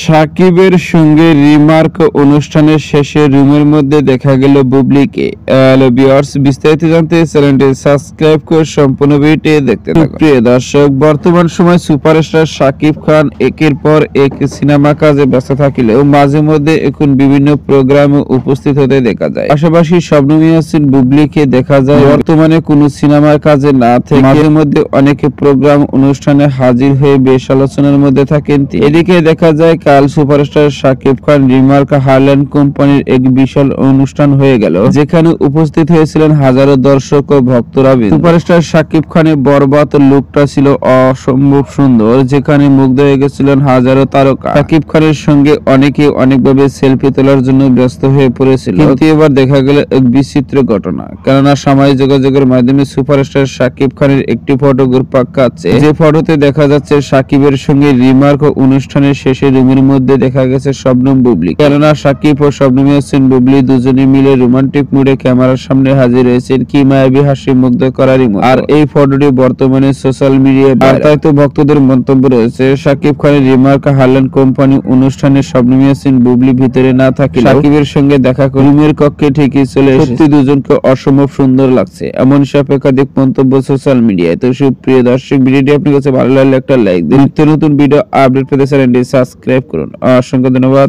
সাকিবের সঙ্গে রিমার্ক অনুষ্ঠানের শেষে রুমের মধ্যে দেখা গেল বুবলিকে। ভিউয়ার্স, বিস্তারিত জানতে চ্যানেলটি সাবস্ক্রাইব করে সম্পূর্ণ ভিডিওটি দেখতে থাকুন। প্রিয় দর্শক, বর্তমান সময় সুপারস্টার সাকিব খান একের পর এক সিনেমা কাজে ব্যস্ত থাকলেও মাঝে মধ্যে এখন বিভিন্ন প্রোগ্রামে উপস্থিত হতে দেখা যায়। পাশাপাশি শবনম ইয়াসমিন বুবলিকে দেখা যায় বর্তমানে কোনো সিনেমার কাজে না থেকে মাঝে মধ্যে অনেকে প্রোগ্রাম অনুষ্ঠানে হাজির হয়ে বেশ আলোচনার মধ্যে থাকেন। এদিকে দেখা যায় কাল superstar Shakib Khan remark Harland কোম্পানির এক বিশাল অনুষ্ঠান হয়ে গেল, যেখানে উপস্থিত হয়েছিলেন হাজারো দর্শক ও ভক্তরা। সুপারস্টার সাকিব খানের বরবাদ লুকটা ছিল অসম্ভব সুন্দর, যেখানে মুগ্ধ হয়ে গেছিলেন হাজারো তারকা। সাকিব খানের সঙ্গে অনেকে অনেকভাবে সেলফি তোলার জন্য ব্যস্ত হয়ে পড়েছিল, কিন্তু এবার দেখা গেল এক বিচিত্র ঘটনা। কেননা সামাজিক যোগাযোগের মাধ্যমে সুপারস্টার সাকিব খানের একটি ফটো ঘুরপাক খাচ্ছে, যে ফটোতে দেখা যাচ্ছে সাকিবের সঙ্গে রিমার্ক অনুষ্ঠানের শেষে রুমের মধ্যে দেখা গেছে শবনম বুবলি। কেননা সাকিব ও শবনম ইয়াসমিন বুবলি দুজনে মিলে রোমান্টিক মুডে ক্যামেরার সামনে হাজির হয়েছেন। কি মায়াবী হাসি মুগ্ধ করারই মতো। আর এই ফটোটি বর্তমানে সোশ্যাল মিডিয়ায় বার্তায়িত ভক্তদের মন্তব্য রয়েছে। সাকিব খানের রিমার্ক হারল্যান্ড কোম্পানি অনুষ্ঠানে শবনম ইয়াসমিন বুবলি ভিতরে না থাকে সাকিবের সঙ্গে দেখা করে রুমের কক্ষে ঠিকই চলে এসেছে। দুজনকে অসম্ভব সুন্দর লাগছে, এমন সব একাধিক মন্তব্য সোশ্যাল মিডিয়ায়। তো সুপ্রিয় দর্শক, ভিডিওটি আপনার কাছে ভালো লাগলে একটা লাইক দিন। নতুন ভিডিও আপডেট পেতে চ্যানেলটি সাবস্ক্রাইব করুন। অসংখ্য ধন্যবাদ।